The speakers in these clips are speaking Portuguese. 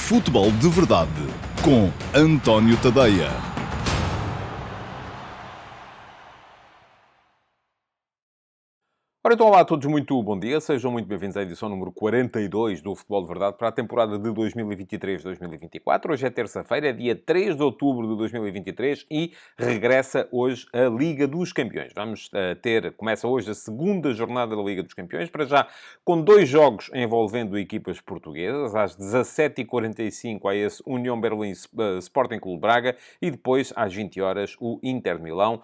Futebol de Verdade com António Tadeia. Ora, então, olá a todos, muito bom dia. Sejam muito bem-vindos à edição número 42 do Futebol de Verdade para a temporada de 2023-2024. Hoje é terça-feira, é dia 3 de outubro de 2023 e regressa hoje a Liga dos Campeões. Começa hoje a segunda jornada da Liga dos Campeões, para já com dois jogos envolvendo equipas portuguesas. Às 17h45 há esse União Berlim Sporting Clube Braga e depois às 20 horas o Inter de Milão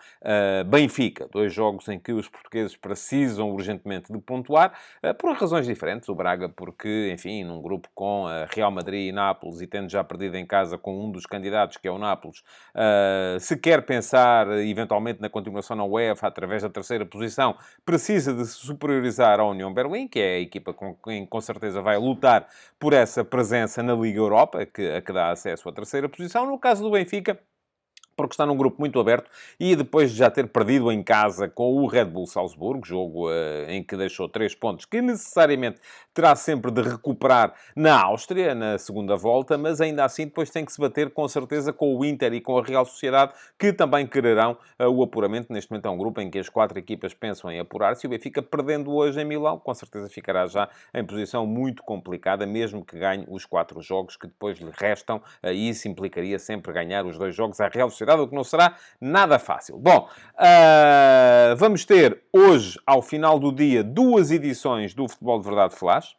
Benfica. Dois jogos em que os portugueses precisam urgentemente de pontuar, por razões diferentes. O Braga porque, enfim, num grupo com Real Madrid e Nápoles, e tendo já perdido em casa com um dos candidatos, que é o Nápoles, se quer pensar eventualmente na continuação na UEFA através da terceira posição, precisa de se superiorizar à União Berlim, que é a equipa com quem com certeza vai lutar por essa presença na Liga Europa, a que dá acesso à terceira posição. No caso do Benfica, porque está num grupo muito aberto e depois de já ter perdido em casa com o Red Bull Salzburgo, jogo em que deixou 3 pontos, que necessariamente terá sempre de recuperar na Áustria, na segunda volta, mas ainda assim depois tem que se bater com certeza com o Inter e com a Real Sociedade, que também quererão o apuramento. Neste momento é um grupo em que as 4 equipas pensam em apurar-se. O Benfica, perdendo hoje em Milão, com certeza ficará já em posição muito complicada, mesmo que ganhe os 4 jogos que depois lhe restam, e isso implicaria sempre ganhar os 2 jogos à Real Sociedade, o que não será nada fácil. Bom, vamos ter hoje, ao final do dia, 2 edições do Futebol de Verdade Flash.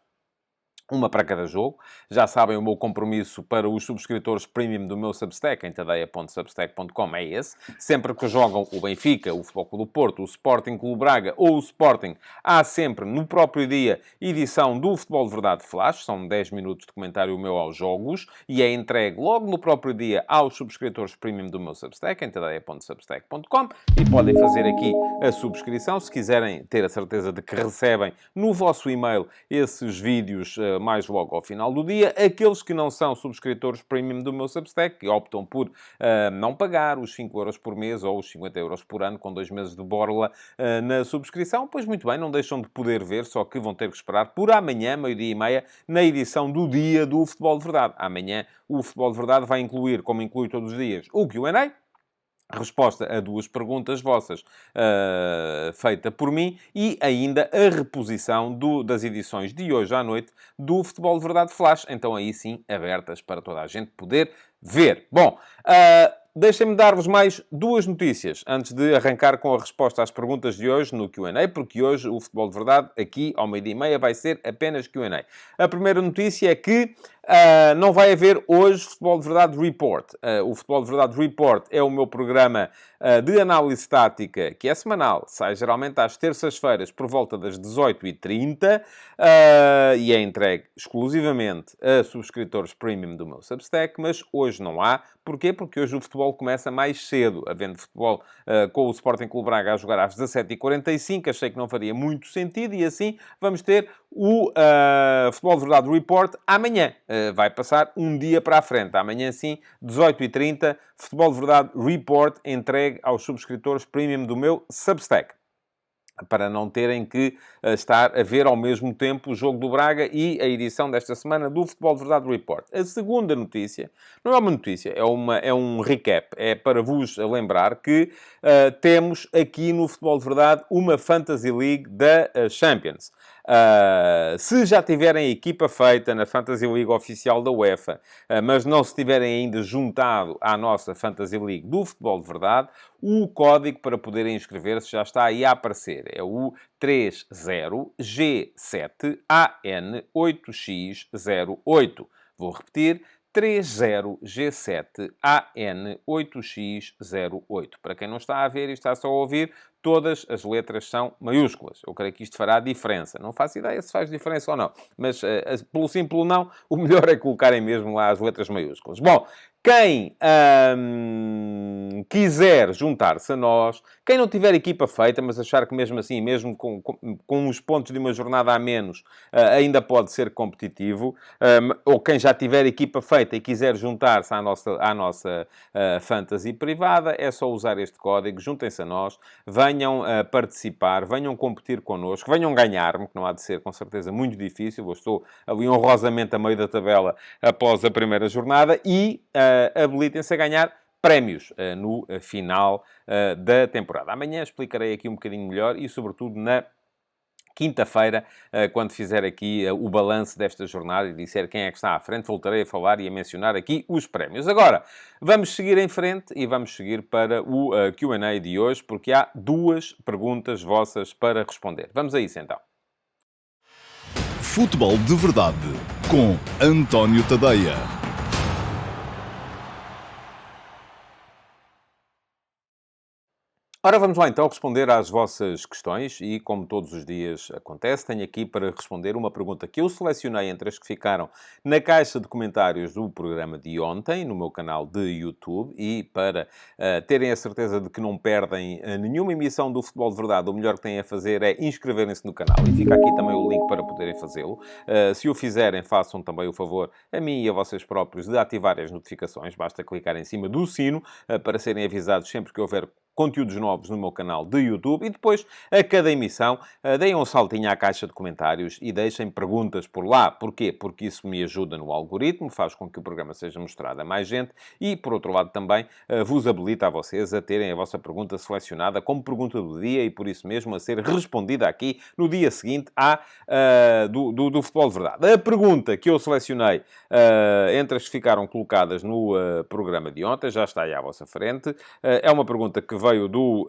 Uma para cada jogo. Já sabem, o meu compromisso para os subscritores premium do meu Substack, em tadeia.substack.com, é esse. Sempre que jogam o Benfica, o Futebol Clube do Porto, o Sporting Clube Braga ou o Sporting, há sempre, no próprio dia, edição do Futebol de Verdade Flash. São 10 minutos de comentário meu aos jogos e é entregue logo no próprio dia aos subscritores premium do meu Substack, em tadeia.substack.com, e podem fazer aqui a subscrição, se quiserem ter a certeza de que recebem no vosso e-mail esses vídeos mais logo ao final do dia. Aqueles que não são subscritores premium do meu Substack, que optam por não pagar os 5 euros por mês ou os 50 euros por ano, com 2 meses de borla na subscrição, pois muito bem, não deixam de poder ver, só que vão ter que esperar por amanhã, 12h30, na edição do dia do Futebol de Verdade. Amanhã o Futebol de Verdade vai incluir, como inclui todos os dias, o Q&A, resposta a 2 perguntas vossas feita por mim, e ainda a reposição das edições de hoje à noite do Futebol de Verdade Flash. Então aí sim, abertas para toda a gente poder ver. Bom, deixem-me dar-vos mais 2 notícias antes de arrancar com a resposta às perguntas de hoje no Q&A, porque hoje o Futebol de Verdade, aqui ao 12h30, vai ser apenas Q&A. A primeira notícia é que não vai haver hoje Futebol de Verdade Report. O Futebol de Verdade Report é o meu programa de análise tática, que é semanal. Sai geralmente às terças-feiras por volta das 18h30 e é entregue exclusivamente a subscritores premium do meu Substack, mas hoje não há. Porquê? Porque hoje o futebol começa mais cedo, havendo futebol com o Sporting Clube Braga a jogar às 17h45. Achei que não faria muito sentido e assim vamos ter o Futebol de Verdade Report amanhã. Vai passar um dia para a frente. Amanhã sim, 18h30, Futebol de Verdade Report entregue aos subscritores premium do meu Substack, para não terem que estar a ver ao mesmo tempo o jogo do Braga e a edição desta semana do Futebol de Verdade Report. A segunda notícia, não é uma notícia, é um recap. É para vos lembrar que temos aqui no Futebol de Verdade uma Fantasy League da Champions. Se já tiverem a equipa feita na Fantasy League oficial da UEFA, mas não se tiverem ainda juntado à nossa Fantasy League do Futebol de Verdade, o código para poderem inscrever-se já está aí a aparecer. É o 30G7AN8X08. Vou repetir. 30G7AN8X08. Para quem não está a ver e está só a ouvir, todas as letras são maiúsculas. Eu creio que isto fará diferença. Não faço ideia se faz diferença ou não. Mas, pelo sim, pelo não, o melhor é colocarem mesmo lá as letras maiúsculas. Bom, quem quiser juntar-se a nós, quem não tiver equipa feita, mas achar que mesmo assim, mesmo com os pontos de uma jornada a menos, ainda pode ser competitivo, ou quem já tiver equipa feita e quiser juntar-se à nossa fantasy privada, é só usar este código, juntem-se a nós, venham venham participar, venham competir connosco, venham ganhar-me, que não há de ser, com certeza, muito difícil. Eu estou ali honrosamente a meio da tabela após a primeira jornada e habilitem-se a ganhar prémios no final da temporada. Amanhã explicarei aqui um bocadinho melhor e, sobretudo, na quinta-feira, quando fizer aqui o balanço desta jornada e disser quem é que está à frente, voltarei a falar e a mencionar aqui os prémios. Agora, vamos seguir em frente e vamos seguir para o Q&A de hoje, porque há 2 perguntas vossas para responder. Vamos a isso, então. Futebol de Verdade com António Tadeia. Ora, vamos lá então responder às vossas questões e, como todos os dias acontece, tenho aqui para responder uma pergunta que eu selecionei entre as que ficaram na caixa de comentários do programa de ontem, no meu canal de YouTube, e para terem a certeza de que não perdem nenhuma emissão do Futebol de Verdade, o melhor que têm a fazer é inscreverem-se no canal. E fica aqui também o link para poderem fazê-lo. Se o fizerem, façam também o favor, a mim e a vocês próprios, de ativarem as notificações. Basta clicar em cima do sino para serem avisados sempre que houver conteúdos novos no meu canal de YouTube e depois, a cada emissão, deem um saltinho à caixa de comentários e deixem perguntas por lá. Porquê? Porque isso me ajuda no algoritmo, faz com que o programa seja mostrado a mais gente e, por outro lado, também vos habilita a vocês a terem a vossa pergunta selecionada como pergunta do dia e, por isso mesmo, a ser respondida aqui no dia seguinte do Futebol de Verdade. A pergunta que eu selecionei entre as que ficaram colocadas no programa de ontem, já está aí à vossa frente, é uma pergunta que veio do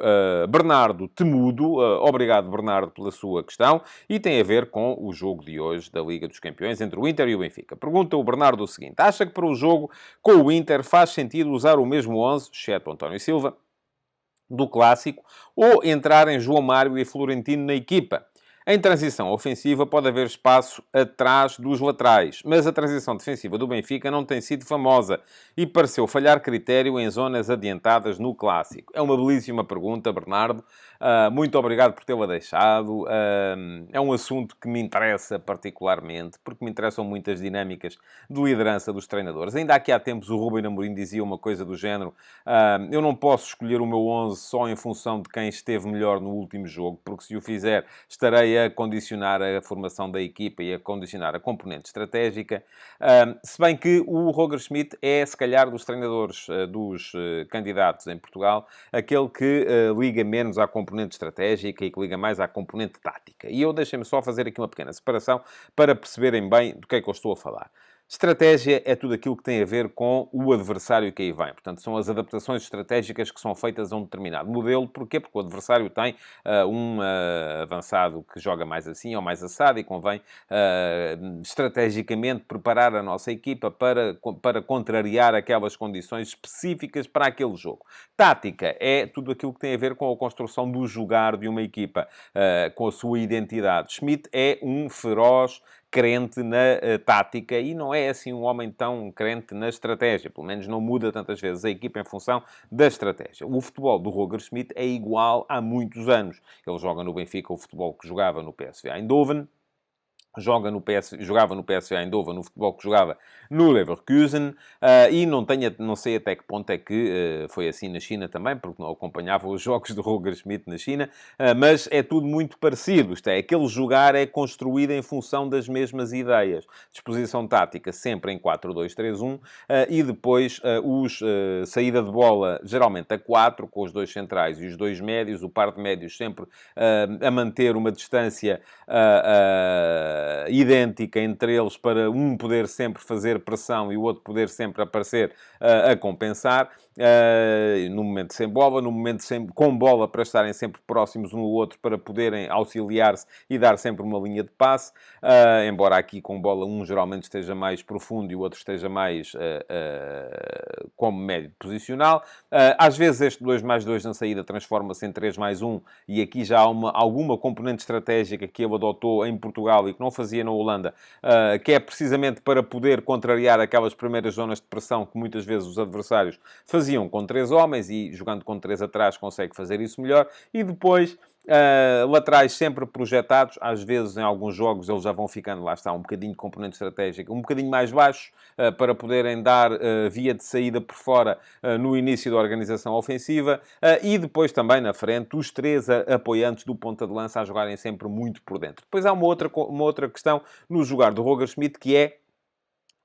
Bernardo Temudo. Obrigado, Bernardo, pela sua questão. E tem a ver com o jogo de hoje da Liga dos Campeões entre o Inter e o Benfica. Pergunta o Bernardo o seguinte: acha que para o jogo com o Inter faz sentido usar o mesmo 11, exceto António Silva, do Clássico, ou entrar em João Mário e Florentino na equipa? Em transição ofensiva pode haver espaço atrás dos laterais, mas a transição defensiva do Benfica não tem sido famosa e pareceu falhar critério em zonas adiantadas no Clássico. É uma belíssima pergunta, Bernardo. Muito obrigado por tê-la deixado. É um assunto que me interessa particularmente, porque me interessam muito as dinâmicas de liderança dos treinadores. Ainda aqui há tempos o Rubem Amorim dizia uma coisa do género: eu não posso escolher o meu 11 só em função de quem esteve melhor no último jogo, porque se o fizer estarei a condicionar a formação da equipa e a condicionar a componente estratégica. Se bem que o Roger Schmidt é, se calhar, dos treinadores, dos candidatos em Portugal, aquele que liga menos à componente estratégica e que liga mais à componente tática. E eu deixem-me só fazer aqui uma pequena separação para perceberem bem do que é que eu estou a falar. Estratégia é tudo aquilo que tem a ver com o adversário que aí vem. Portanto, são as adaptações estratégicas que são feitas a um determinado modelo. Porquê? Porque o adversário tem avançado que joga mais assim ou mais assado e convém estrategicamente preparar a nossa equipa para contrariar aquelas condições específicas para aquele jogo. Tática é tudo aquilo que tem a ver com a construção do jogar de uma equipa, com a sua identidade. Schmidt é um feroz crente na tática e não é assim um homem tão crente na estratégia. Pelo menos não muda tantas vezes a equipa em função da estratégia. O futebol do Roger Schmidt é igual há muitos anos. Ele joga no Benfica o futebol que jogava no PSV Eindhoven. Jogava no PSV Eindhoven, no futebol que jogava no Leverkusen, e não sei até que ponto é que foi assim na China também, porque não acompanhava os jogos do Roger Schmidt na China, mas é tudo muito parecido. Isto é, aquele jogar é construído em função das mesmas ideias. Disposição tática sempre em 4-2-3-1, e depois saída de bola geralmente a 4, com os 2 centrais e os 2 médios, o par de médios sempre a manter uma distância idêntica entre eles para um poder sempre fazer pressão e o outro poder sempre aparecer a compensar, no momento sem bola, no momento com bola, para estarem sempre próximos um do outro para poderem auxiliar-se e dar sempre uma linha de passe, embora aqui com bola um geralmente esteja mais profundo e o outro esteja mais como médio posicional. Às vezes este 2+2 na saída transforma-se em 3+1 e aqui já há alguma componente estratégica que ele adotou em Portugal e que não fazia na Holanda, que é precisamente para poder contrariar aquelas primeiras zonas de pressão que muitas vezes os adversários faziam com 3 homens e jogando com 3 atrás consegue fazer isso melhor. E depois Laterais sempre projetados, às vezes em alguns jogos eles já vão ficando, lá está, um bocadinho de componente estratégico, um bocadinho mais baixos, para poderem dar via de saída por fora no início da organização ofensiva, e depois também na frente, os três apoiantes do ponta de lança a jogarem sempre muito por dentro. Depois há uma outra questão no jogar do Roger Schmidt, que é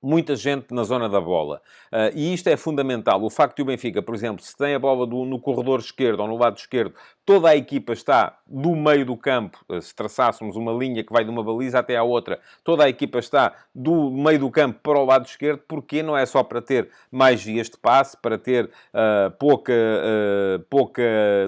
muita gente na zona da bola. E isto é fundamental. O facto de o Benfica, por exemplo, se tem a bola no corredor esquerdo ou no lado esquerdo, toda a equipa está do meio do campo. Se traçássemos uma linha que vai de uma baliza até à outra, toda a equipa está do meio do campo para o lado esquerdo, porque não é só para ter mais vias de passe, para ter pouca...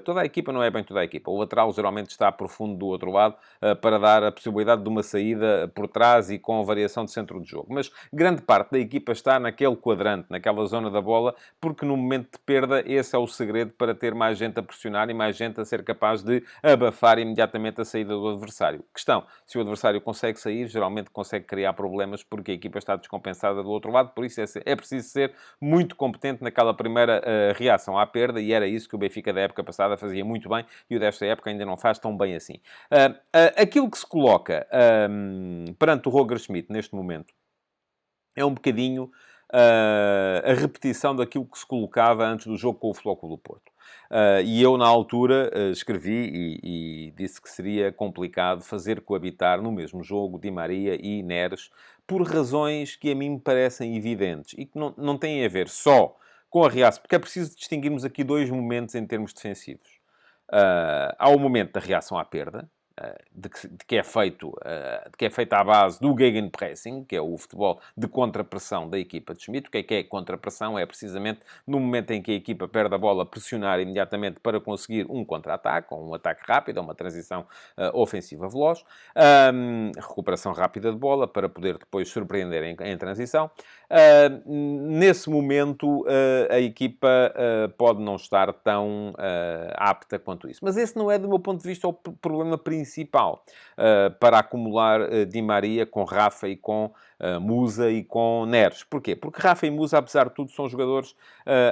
Toda a equipa não é bem toda a equipa. O lateral geralmente está profundo do outro lado, para dar a possibilidade de uma saída por trás e com variação de centro de jogo. Mas grande parte da equipa está naquele quadrante, naquela zona da bola, porque no momento de perda esse é o segredo para ter mais gente a pressionar e mais gente a ser capaz de abafar imediatamente a saída do adversário. Questão, se o adversário consegue sair, geralmente consegue criar problemas porque a equipa está descompensada do outro lado, por isso é preciso ser muito competente naquela primeira reação à perda, e era isso que o Benfica da época passada fazia muito bem e o desta época ainda não faz tão bem assim. Aquilo que se coloca perante o Roger Schmidt neste momento é um bocadinho a repetição daquilo que se colocava antes do jogo com o Futebol Clube do Porto. E eu, na altura, escrevi e disse que seria complicado fazer coabitar no mesmo jogo Di Maria e Neres, por razões que a mim me parecem evidentes e que não têm a ver só com a reação, porque é preciso distinguirmos aqui dois momentos em termos defensivos. Há o momento da reação à perda, de que é feita à base do gegenpressing, que é o futebol de contrapressão da equipa de Schmidt. O que é contrapressão? É precisamente no momento em que a equipa perde a bola, pressionar imediatamente para conseguir um contra-ataque, ou um ataque rápido, ou uma transição ofensiva veloz. Recuperação rápida de bola, para poder depois surpreender em transição. Nesse momento, a equipa pode não estar tão apta quanto isso. Mas esse não é, do meu ponto de vista, o problema principal para acumular Di Maria com Rafa e com Musa e com Neres. Porquê? Porque Rafa e Musa, apesar de tudo, são jogadores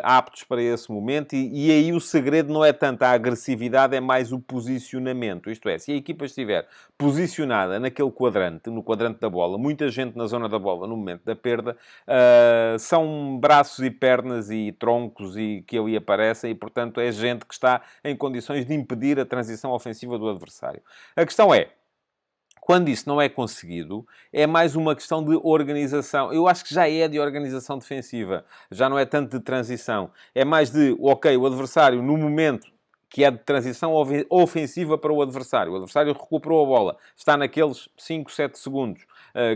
aptos para esse momento e aí o segredo não é tanto a agressividade, é mais o posicionamento. Isto é, se a equipa estiver posicionada naquele quadrante, no quadrante da bola, muita gente na zona da bola no momento da perda, são braços e pernas e troncos e que ali aparecem e, portanto, é gente que está em condições de impedir a transição ofensiva do adversário. A questão é, quando isso não é conseguido, é mais uma questão de organização. Eu acho que já é de organização defensiva. Já não é tanto de transição. É mais de, ok, o adversário, no momento que é de transição ofensiva para o adversário recuperou a bola, está naqueles 5, 7 segundos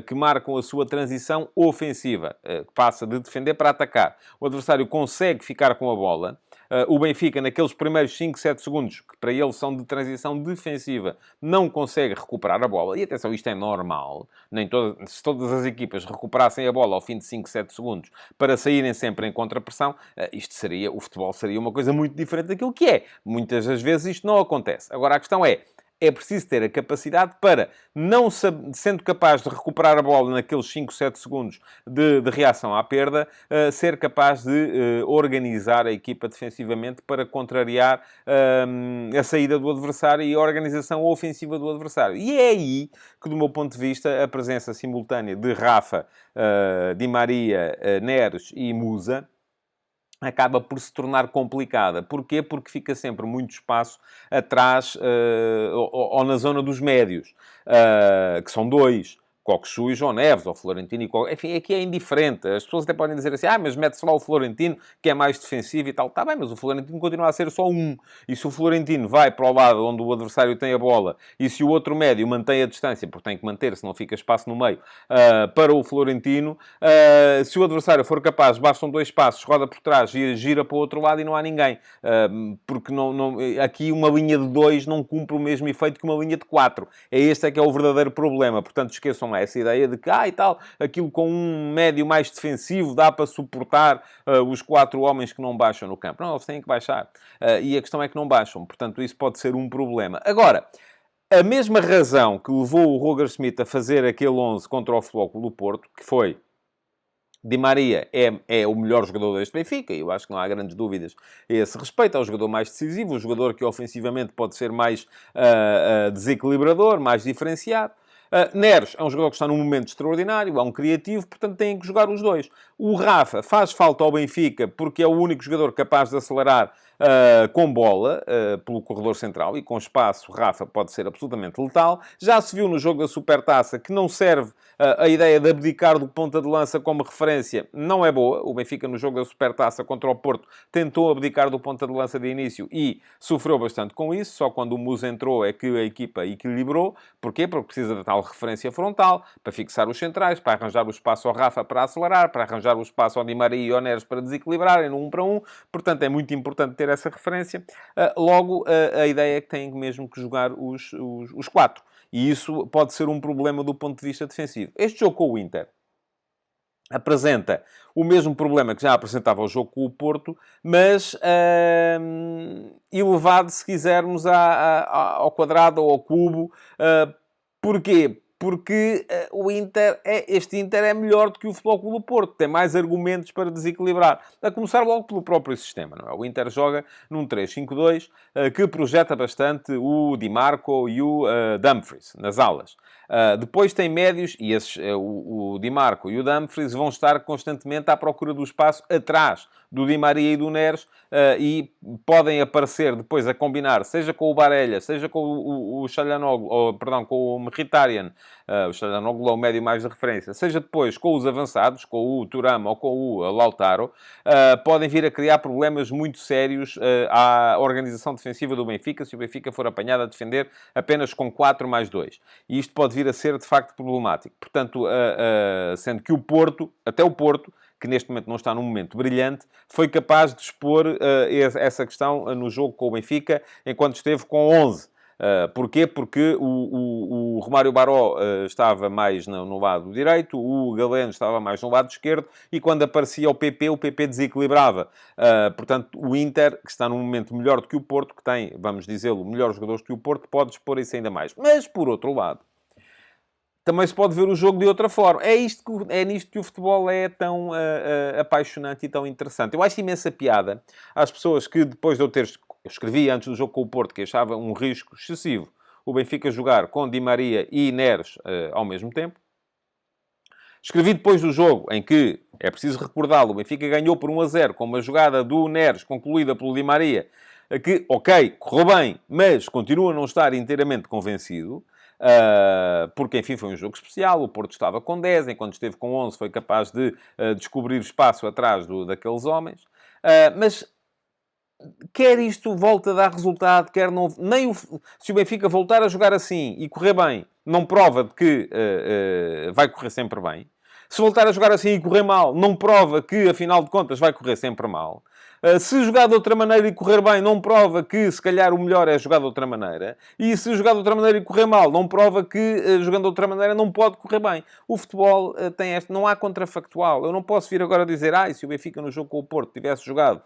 que marcam a sua transição ofensiva, que passa de defender para atacar. O adversário consegue ficar com a bola. O Benfica, naqueles primeiros 5, 7 segundos, que para eles são de transição defensiva, não consegue recuperar a bola. E atenção, isto é normal. Se todas as equipas recuperassem a bola ao fim de 5, 7 segundos para saírem sempre em contrapressão, o futebol seria uma coisa muito diferente daquilo que é. Muitas das vezes isto não acontece. Agora, a questão é preciso ter a capacidade para, não sendo capaz de recuperar a bola naqueles 5, 7 segundos de reação à perda, ser capaz de organizar a equipa defensivamente para contrariar a saída do adversário e a organização ofensiva do adversário. E é aí que, do meu ponto de vista, a presença simultânea de Rafa, Di Maria, Neres e Musa acaba por se tornar complicada. Porquê? Porque fica sempre muito espaço atrás ou na zona dos médios, que são dois. Cockchu e João Neves, ou Florentino e Cockchu. Enfim, aqui é indiferente. As pessoas até podem dizer assim, mas mete-se lá o Florentino, que é mais defensivo e tal. Está bem, mas o Florentino continua a ser só um. E se o Florentino vai para o lado onde o adversário tem a bola, e se o outro médio mantém a distância, porque tem que manter, senão fica espaço no meio, para o Florentino, se o adversário for capaz, bastam 2 passos, roda por trás, gira para o outro lado e não há ninguém. Porque aqui uma linha de 2 não cumpre o mesmo efeito que uma linha de 4. Este é que é o verdadeiro problema. Portanto, esqueçam lá essa ideia de que, e tal, aquilo com um médio mais defensivo dá para suportar os 4 homens que não baixam no campo. Não, eles têm que baixar. E a questão é que não baixam. Portanto, isso pode ser um problema. Agora, a mesma razão que levou o Roger Schmidt a fazer aquele 11 contra o Futebol Clube do Porto, que foi Di Maria é o melhor jogador deste Benfica, e eu acho que não há grandes dúvidas a esse respeito. É o jogador mais decisivo, o jogador que ofensivamente pode ser mais desequilibrador, mais diferenciado. Neres é um jogador que está num momento extraordinário, é um criativo, portanto têm que jogar os dois. O Rafa faz falta ao Benfica porque é o único jogador capaz de acelerar com bola pelo corredor central e com espaço. Rafa pode ser absolutamente letal. Já se viu no jogo da Supertaça que não serve a ideia de abdicar do ponta de lança como referência, não é boa. O Benfica no jogo da Supertaça contra o Porto tentou abdicar do ponta de lança de início e sofreu bastante com isso. Só quando o Musa entrou é que a equipa equilibrou. Porquê? Porque precisa de tal referência frontal para fixar os centrais, para arranjar o espaço ao Rafa para acelerar, para arranjar o espaço ao Di Maria e ao Neres para desequilibrarem no 1 para 1. Portanto, é muito importante ter essa referência. Logo, a ideia é que têm mesmo que jogar os 4. E isso pode ser um problema do ponto de vista defensivo. Este jogo com o Inter apresenta o mesmo problema que já apresentava o jogo com o Porto, mas elevado, se quisermos, ao quadrado ou ao cubo. Porquê? Porque este Inter é melhor do que o Futebol Clube do Porto. Tem mais argumentos para desequilibrar. A começar logo pelo próprio sistema, não é? O Inter joga num 3-5-2 que projeta bastante o Di Marco e o Dumfries nas alas. Depois tem médios e o Di Marco e o Dumfries vão estar constantemente à procura do espaço atrás do Di Maria e do Neres e podem aparecer depois a combinar, seja com o Barella, seja com o Çalhanoğlu, ou, perdão, com o Mkhitaryan, o Çalhanoğlu é o médio mais de referência, seja depois com os avançados, com o Thuram ou com o Lautaro, podem vir a criar problemas muito sérios à organização defensiva do Benfica, se o Benfica for apanhado a defender apenas com 4+2. E isto pode vir a ser, de facto, problemático. Portanto, sendo que o Porto, até o Porto, que neste momento não está num momento brilhante, foi capaz de expor essa questão no jogo com o Benfica, enquanto esteve com 11. Porquê? Porque o Romário Baró estava mais no lado direito, o Galeno estava mais no lado esquerdo, e quando aparecia o PP desequilibrava. Portanto, o Inter, que está num momento melhor do que o Porto, que tem, vamos dizê-lo, melhores jogadores do que o Porto, pode expor isso ainda mais. Mas, por outro lado, também se pode ver o jogo de outra forma. É nisto que o futebol é tão apaixonante e tão interessante. Eu acho imensa piada às pessoas que, depois de eu escrevi antes do jogo com o Porto, que achava um risco excessivo o Benfica jogar com Di Maria e Neres ao mesmo tempo. Escrevi depois do jogo, em que, é preciso recordá-lo, o Benfica ganhou por 1-0, com uma jogada do Neres concluída pelo Di Maria, que, ok, correu bem, mas continua a não estar inteiramente convencido. Porque, enfim, foi um jogo especial. O Porto estava com 10, enquanto esteve com 11 foi capaz de descobrir espaço atrás daqueles homens. Mas quer isto volte a dar resultado, quer não... Se o Benfica voltar a jogar assim e correr bem, não prova de que vai correr sempre bem. Se voltar a jogar assim e correr mal, não prova que, afinal de contas, vai correr sempre mal. Se jogar de outra maneira e correr bem, não prova que, se calhar, o melhor é jogar de outra maneira. E se jogar de outra maneira e correr mal, não prova que, jogando de outra maneira, não pode correr bem. O futebol tem não há contrafactual. Eu não posso vir agora dizer, se o Benfica no jogo com o Porto tivesse jogado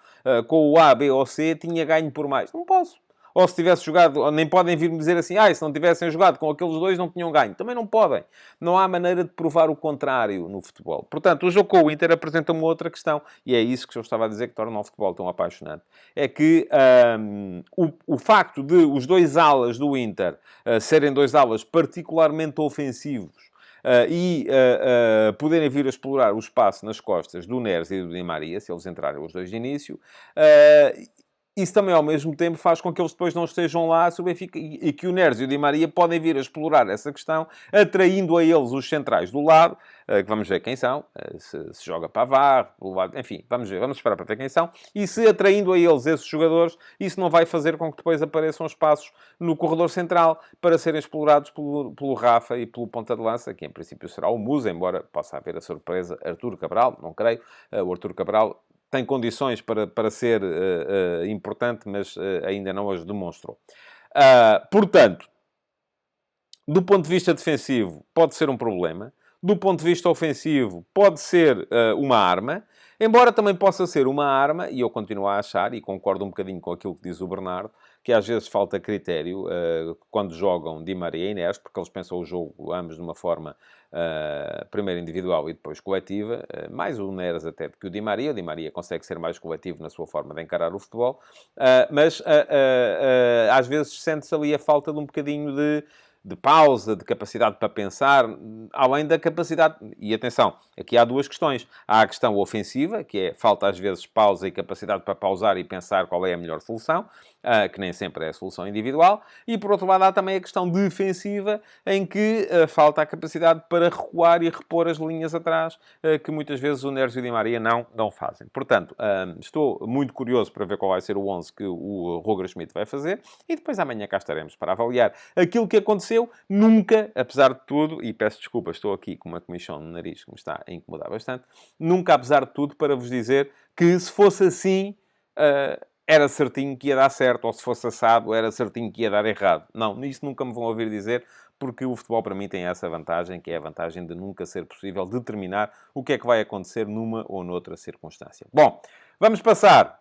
com o A, B ou C, tinha ganho por mais. Não posso. Ou se tivesse jogado, nem podem vir-me dizer assim, se não tivessem jogado com aqueles dois, não tinham ganho. Também não podem. Não há maneira de provar o contrário no futebol. Portanto, o jogo com o Inter apresenta uma outra questão, e é isso que eu estava a dizer que torna o futebol tão apaixonante. É que o facto de os dois alas do Inter serem dois alas particularmente ofensivos, e poderem vir a explorar o espaço nas costas do Neres e do Di Maria, se eles entrarem os dois de início, isso também, ao mesmo tempo, faz com que eles depois não estejam lá se o Benfica, e que o Neres e o Di Maria podem vir a explorar essa questão, atraindo a eles os centrais do lado, que vamos ver quem são, se joga Pavard, enfim, vamos esperar para ver quem são, e se atraindo a eles esses jogadores, isso não vai fazer com que depois apareçam espaços no corredor central para serem explorados pelo Rafa e pelo ponta de lança, que em princípio será o Musa, embora possa haver a surpresa Artur Cabral, não creio. O Artur Cabral tem condições para ser importante, mas ainda não as demonstrou. Portanto, do ponto de vista defensivo, pode ser um problema. Do ponto de vista ofensivo, pode ser uma arma. Embora também possa ser uma arma, e eu continuo a achar, e concordo um bocadinho com aquilo que diz o Bernardo, que às vezes falta critério quando jogam Di Maria e Neres, porque eles pensam o jogo ambos de uma forma primeiro individual e depois coletiva, mais o Neres até do que o Di Maria. O Di Maria consegue ser mais coletivo na sua forma de encarar o futebol, mas às vezes sente-se ali a falta de um bocadinho de pausa, de capacidade para pensar, além da capacidade... E atenção, aqui há duas questões. Há a questão ofensiva, que é falta às vezes pausa e capacidade para pausar e pensar qual é a melhor solução, que nem sempre é a solução individual. E, por outro lado, há também a questão defensiva, em que falta a capacidade para recuar e repor as linhas atrás, que muitas vezes o Neres e o Di Maria não fazem. Portanto, estou muito curioso para ver qual vai ser o 11 que o Roger Schmidt vai fazer, e depois amanhã cá estaremos para avaliar aquilo que aconteceu. Nunca, apesar de tudo, e peço desculpa, estou aqui com uma comichão no nariz que me está a incomodar bastante, nunca, apesar de tudo, para vos dizer que se fosse assim, era certinho que ia dar certo, ou se fosse assado, era certinho que ia dar errado. Não, nisso nunca me vão ouvir dizer, porque o futebol para mim tem essa vantagem, que é a vantagem de nunca ser possível determinar o que é que vai acontecer numa ou noutra circunstância. Bom, vamos passar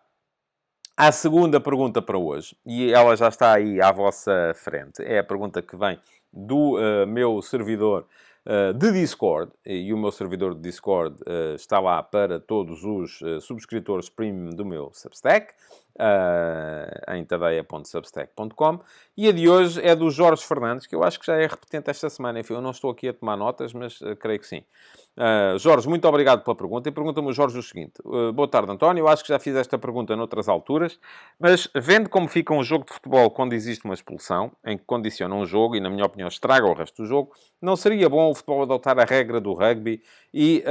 à segunda pergunta para hoje, e ela já está aí à vossa frente. É a pergunta que vem do meu servidor de Discord, e o meu servidor de Discord está lá para todos os subscritores premium do meu Substack, em tadeia.substack.com, e a de hoje é do Jorge Fernandes, que eu acho que já é repetente esta semana. Enfim, eu não estou aqui a tomar notas, mas creio que sim. Jorge, muito obrigado pela pergunta. E pergunta-me o Jorge o seguinte. Boa tarde, António. Eu acho que já fiz esta pergunta noutras alturas, mas vendo como fica um jogo de futebol quando existe uma expulsão, em que condiciona um jogo e, na minha opinião, estraga o resto do jogo, não seria bom o futebol adotar a regra do rugby e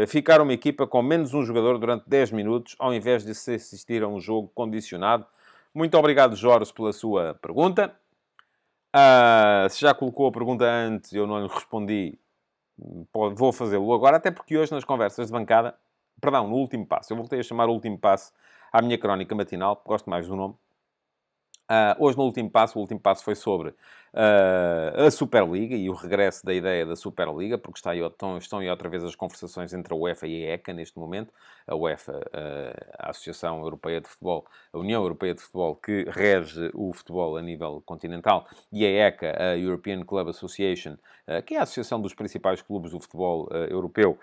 ficar uma equipa com menos um jogador durante 10 minutos, ao invés de se assistir a um jogo condicionado? Muito obrigado, Jorge, pela sua pergunta. Se já colocou a pergunta antes e eu não lhe respondi, vou fazê-lo agora, até porque hoje nas conversas de bancada, perdão, no último passo, eu voltei a chamar o último passo à minha crónica matinal, gosto mais do nome. Hoje no último passo, o último passo foi sobre a Superliga e o regresso da ideia da Superliga, porque estão aí outra vez as conversações entre a UEFA e a ECA neste momento. A UEFA, a Associação Europeia de Futebol, a União Europeia de Futebol, que rege o futebol a nível continental, e a ECA, a European Club Association, que é a associação dos principais clubes do futebol europeu,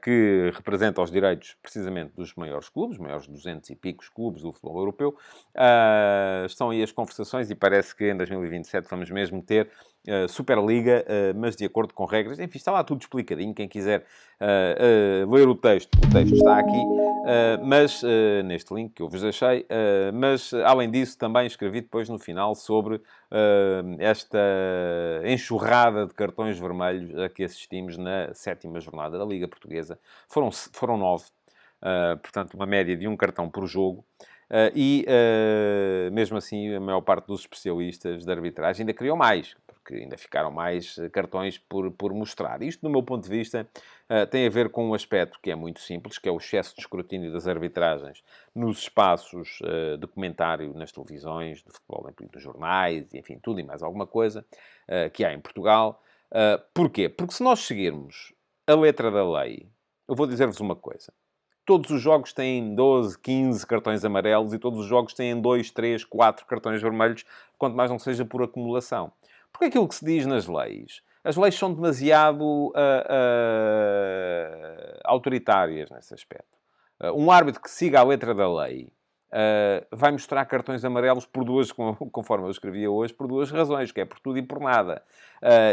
que representa os direitos, precisamente, dos maiores clubes, os maiores 200 e picos clubes do futebol europeu. Estão aí as conversações e parece que em 2027 vamos mesmo ter Superliga, mas de acordo com regras. Enfim, está lá tudo explicadinho. Quem quiser ler o texto está aqui, mas neste link que eu vos deixei. Mas, além disso, também escrevi depois no final sobre esta enxurrada de cartões vermelhos a que assistimos na 7ª jornada da Liga Portuguesa. Foram 9. Portanto, uma média de um cartão por jogo. Mesmo assim, a maior parte dos especialistas de arbitragem ainda queriam mais, porque ainda ficaram mais cartões por mostrar. Isto, do meu ponto de vista, tem a ver com um aspecto que é muito simples, que é o excesso de escrutínio das arbitragens nos espaços de comentário nas televisões, de futebol, dos jornais, enfim, tudo e mais alguma coisa que há em Portugal. Porquê? Porque se nós seguirmos a letra da lei, eu vou dizer-vos uma coisa. Todos os jogos têm 12, 15 cartões amarelos e todos os jogos têm 2, 3, 4 cartões vermelhos, quanto mais não seja por acumulação. Porque aquilo que se diz nas leis, as leis são demasiado autoritárias nesse aspecto. Um árbitro que siga a letra da lei vai mostrar cartões amarelos por duas, conforme eu escrevia hoje, por duas razões, que é por tudo e por nada.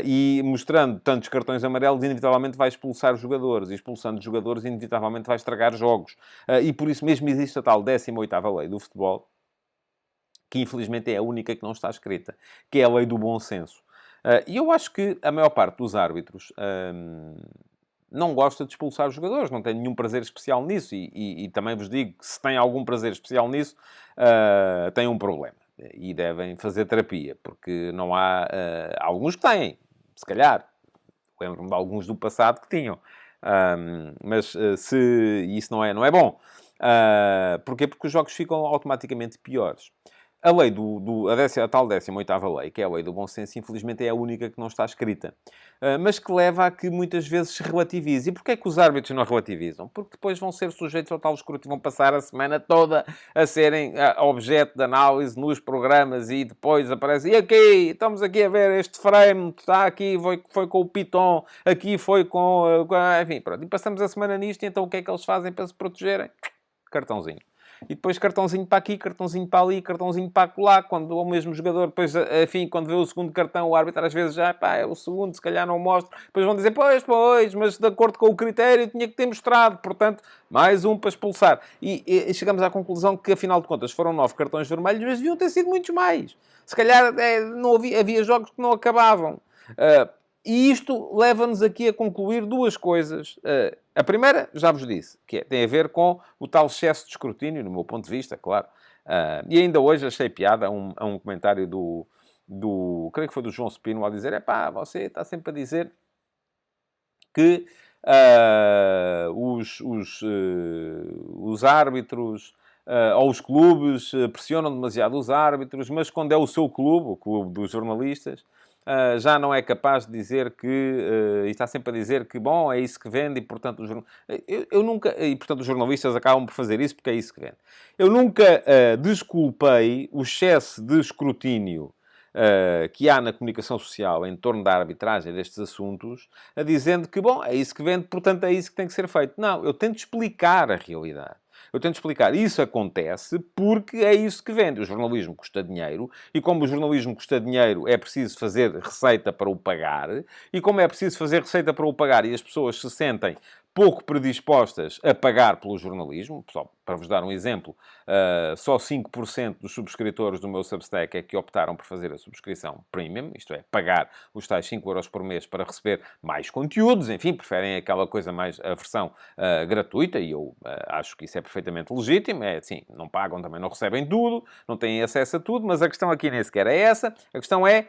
E mostrando tantos cartões amarelos, inevitavelmente vai expulsar jogadores. E expulsando jogadores, inevitavelmente vai estragar jogos. E por isso mesmo existe a tal 18ª lei do futebol, que infelizmente é a única que não está escrita, que é a lei do bom senso. E eu acho que a maior parte dos árbitros não gosta de expulsar os jogadores, não tem nenhum prazer especial nisso. E também vos digo que se tem algum prazer especial nisso, tem um problema. E devem fazer terapia, porque não há... alguns que têm, se calhar. Lembro-me de alguns do passado que tinham. Mas isso não é bom. Porquê? Porque os jogos ficam automaticamente piores. A lei a tal 18ª lei, que é a lei do bom senso, infelizmente é a única que não está escrita. Mas que leva a que muitas vezes se relativize. E porquê é que os árbitros não relativizam? Porque depois vão ser sujeitos ao tal escrutínio, vão passar a semana toda a serem objeto de análise nos programas e depois aparece, e aqui, estamos aqui a ver este frame, está aqui, foi com o Python, aqui foi enfim, pronto. E passamos a semana nisto, e então o que é que eles fazem para se protegerem? Cartãozinho. E depois cartãozinho para aqui, cartãozinho para ali, cartãozinho para lá. Quando o mesmo jogador, depois, enfim, quando vê o segundo cartão, o árbitro às vezes já, pá, é o segundo, se calhar não mostra. Depois vão dizer, pois, mas de acordo com o critério tinha que ter mostrado. Portanto, mais um para expulsar. E chegamos à conclusão que, afinal de contas, foram 9 cartões vermelhos, mas deviam ter sido muitos mais. Se calhar não havia jogos que não acabavam. E isto leva-nos aqui a concluir duas coisas. A primeira, já vos disse, que tem a ver com o tal excesso de escrutínio, no meu ponto de vista, claro. E ainda hoje achei piada a um comentário creio que foi do João Spino, a dizer, você está sempre a dizer que os árbitros ou os clubes pressionam demasiado os árbitros, mas quando é o seu clube, o clube dos jornalistas, já não é capaz de dizer que... e está sempre a dizer que, bom, é isso que vende e, portanto, eu nunca... E, portanto, os jornalistas acabam por fazer isso porque é isso que vende. Eu nunca desculpei o excesso de escrutínio que há na comunicação social em torno da arbitragem destes assuntos, dizendo que, bom, é isso que vende, portanto, é isso que tem que ser feito. Não, eu tento explicar a realidade. Eu tento explicar. Isso acontece porque é isso que vende. O jornalismo custa dinheiro e como o jornalismo custa dinheiro é preciso fazer receita para o pagar e como é preciso fazer receita para o pagar e as pessoas se sentem pouco predispostas a pagar pelo jornalismo, só para vos dar um exemplo, só 5% dos subscritores do meu Substack é que optaram por fazer a subscrição premium, isto é, pagar os tais 5€ por mês para receber mais conteúdos, enfim, preferem aquela coisa mais, a versão gratuita, e eu acho que isso é perfeitamente legítimo, é assim, não pagam, também não recebem tudo, não têm acesso a tudo, mas a questão aqui nem sequer é essa, a questão é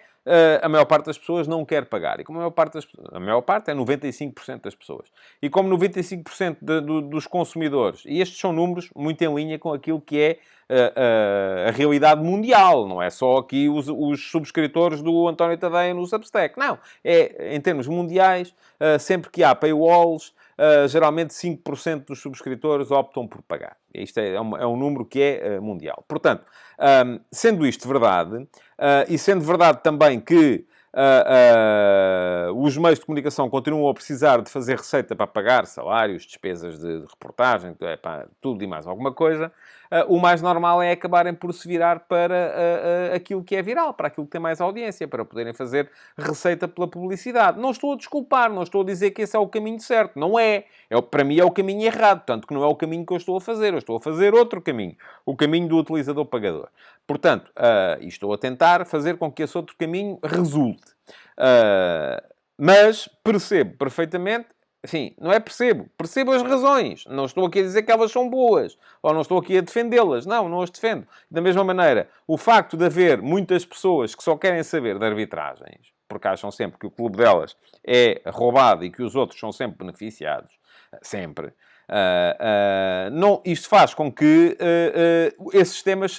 a maior parte das pessoas não quer pagar. E como a maior parte é 95% das pessoas. E como 95% dos consumidores, e estes são números muito em linha com aquilo que é a realidade mundial, não é só aqui os subscritores do António Tadeia no Substack. Não, é em termos mundiais, sempre que há paywalls, geralmente 5% dos subscritores optam por pagar. Isto é um número que é mundial. Portanto, sendo isto verdade, e sendo verdade também que os meios de comunicação continuam a precisar de fazer receita para pagar salários, despesas de reportagem, tudo e mais alguma coisa, o mais normal é acabarem por se virar para aquilo que é viral, para aquilo que tem mais audiência, para poderem fazer receita pela publicidade. Não estou a desculpar, não estou a dizer que esse é o caminho certo. Não é. Para mim é o caminho errado, tanto que não é o caminho que eu estou a fazer. Eu estou a fazer outro caminho. O caminho do utilizador pagador. Portanto, e estou a tentar fazer com que esse outro caminho resulte. Mas percebo perfeitamente, assim, não é percebo as razões. Não estou aqui a dizer que elas são boas, ou não estou aqui a defendê-las. Não as defendo. Da mesma maneira, o facto de haver muitas pessoas que só querem saber de arbitragens, porque acham sempre que o clube delas é roubado e que os outros são sempre beneficiados, sempre. Isto faz com que esses temas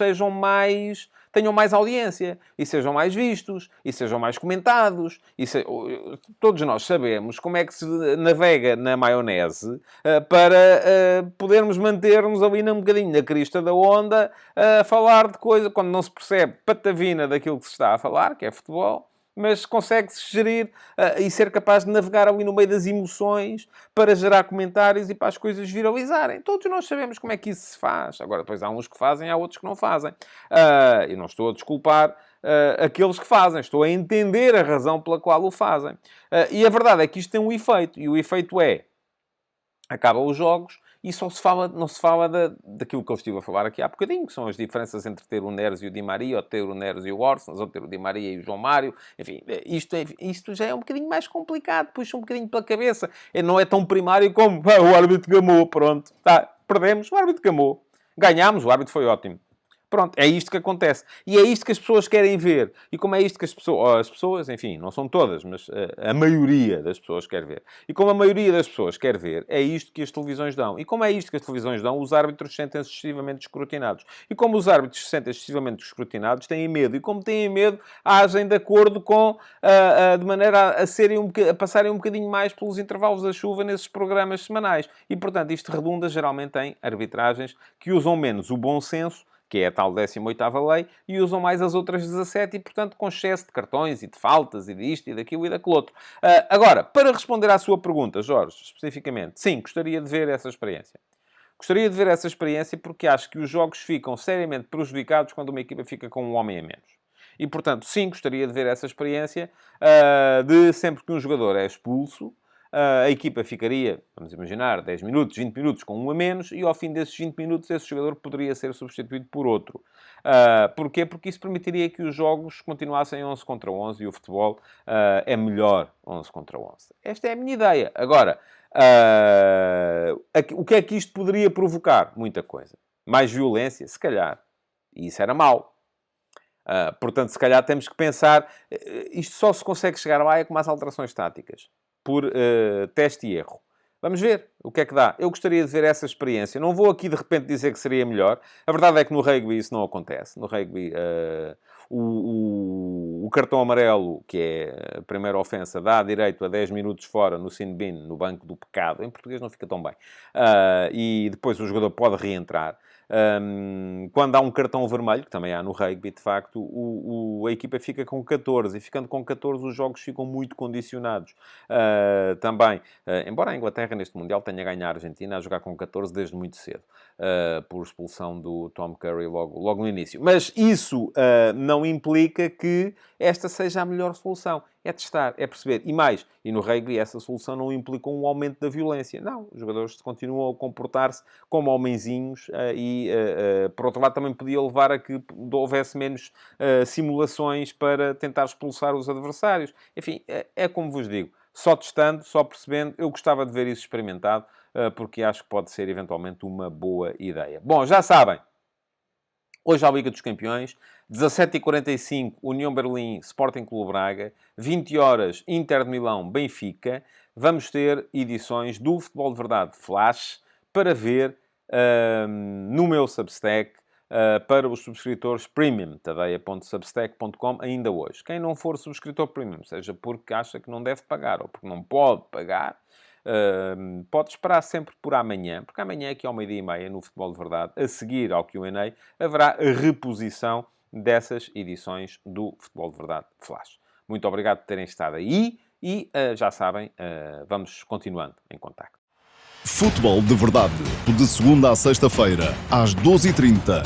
tenham mais audiência, e sejam mais vistos, e sejam mais comentados. Todos nós sabemos como é que se navega na maionese para podermos manter-nos ali um bocadinho na crista da onda a falar de coisa, quando não se percebe patavina daquilo que se está a falar, que é futebol, mas consegue-se gerir e ser capaz de navegar ali no meio das emoções para gerar comentários e para as coisas viralizarem. Todos nós sabemos como é que isso se faz. Agora, depois há uns que fazem, há outros que não fazem. Eu não estou a desculpar aqueles que fazem. Estou a entender a razão pela qual o fazem. E a verdade é que isto tem um efeito. E o efeito é... Acabam os jogos e não se fala daquilo que eu estive a falar aqui há bocadinho, que são as diferenças entre ter o Neres e o Di Maria, ou ter o Neres e o Orsens, ou ter o Di Maria e o João Mário. Enfim, isto já é um bocadinho mais complicado, puxa um bocadinho pela cabeça. Não é tão primário como o árbitro gamou, pronto. Perdemos, o árbitro gamou. Ganhámos, o árbitro foi ótimo. Pronto, é isto que acontece. E é isto que as pessoas querem ver. E como é isto que as pessoas, enfim, não são todas, mas a maioria das pessoas quer ver. E como a maioria das pessoas quer ver, é isto que as televisões dão. E como é isto que as televisões dão, os árbitros sentem-se excessivamente escrutinados. E como os árbitros se sentem excessivamente escrutinados, têm medo. E como têm medo, agem de acordo com, de maneira a passarem um bocadinho mais pelos intervalos da chuva nesses programas semanais. E, portanto, isto redunda geralmente em arbitragens que usam menos o bom senso, que é a tal 18ª lei, e usam mais as outras 17 e, portanto, com excesso de cartões e de faltas e disto e daquilo e daquilo outro. Agora, para responder à sua pergunta, Jorge, especificamente, sim, gostaria de ver essa experiência. Gostaria de ver essa experiência porque acho que os jogos ficam seriamente prejudicados quando uma equipa fica com um homem a menos. E, portanto, sim, gostaria de ver essa experiência de sempre que um jogador é expulso, a equipa ficaria, vamos imaginar, 10 minutos, 20 minutos com um a menos e ao fim desses 20 minutos esse jogador poderia ser substituído por outro. Porquê? Porque isso permitiria que os jogos continuassem 11 contra 11 e o futebol é melhor 11 contra 11. Esta é a minha ideia. Agora, o que é que isto poderia provocar? Muita coisa. Mais violência? Se calhar. E isso era mau. Portanto, se calhar temos que pensar... Isto só se consegue chegar lá com mais alterações táticas. Por teste e erro. Vamos ver o que é que dá. Eu gostaria de ver essa experiência. Não vou aqui de repente dizer que seria melhor. A verdade é que no rugby isso não acontece. No rugby o cartão amarelo, que é a primeira ofensa, dá direito a 10 minutos fora no sin bin, no banco do pecado. Em português não fica tão bem. E depois o jogador pode reentrar. Quando há um cartão vermelho, que também há no rugby, de facto, a equipa fica com 14. E ficando com 14, os jogos ficam muito condicionados. Também, embora a Inglaterra neste Mundial tenha ganho a Argentina a jogar com 14 desde muito cedo, por expulsão do Tom Curry logo no início. Mas isso não implica que esta seja a melhor solução. É testar, é perceber. E mais, e no rugby essa solução não implica um aumento da violência. Não, os jogadores continuam a comportar-se como homenzinhos e, por outro lado, também podia levar a que houvesse menos simulações para tentar expulsar os adversários. Enfim, é como vos digo. Só testando, só percebendo, eu gostava de ver isso experimentado, porque acho que pode ser, eventualmente, uma boa ideia. Bom, já sabem, hoje à Liga dos Campeões, 17h45, União Berlim, Sporting Clube Braga, 20 horas, Inter de Milão, Benfica. Vamos ter edições do Futebol de Verdade Flash para ver no meu Substack, para os subscritores Premium, tadeia.substack.com, ainda hoje. Quem não for subscritor Premium, seja porque acha que não deve pagar ou porque não pode pagar, pode esperar sempre por amanhã, porque amanhã, aqui ao 12h30, no Futebol de Verdade, a seguir ao Q&A, haverá a reposição dessas edições do Futebol de Verdade Flash. Muito obrigado por terem estado aí e, já sabem, vamos continuando em contacto. Futebol de Verdade, de segunda a sexta-feira, às 12h30,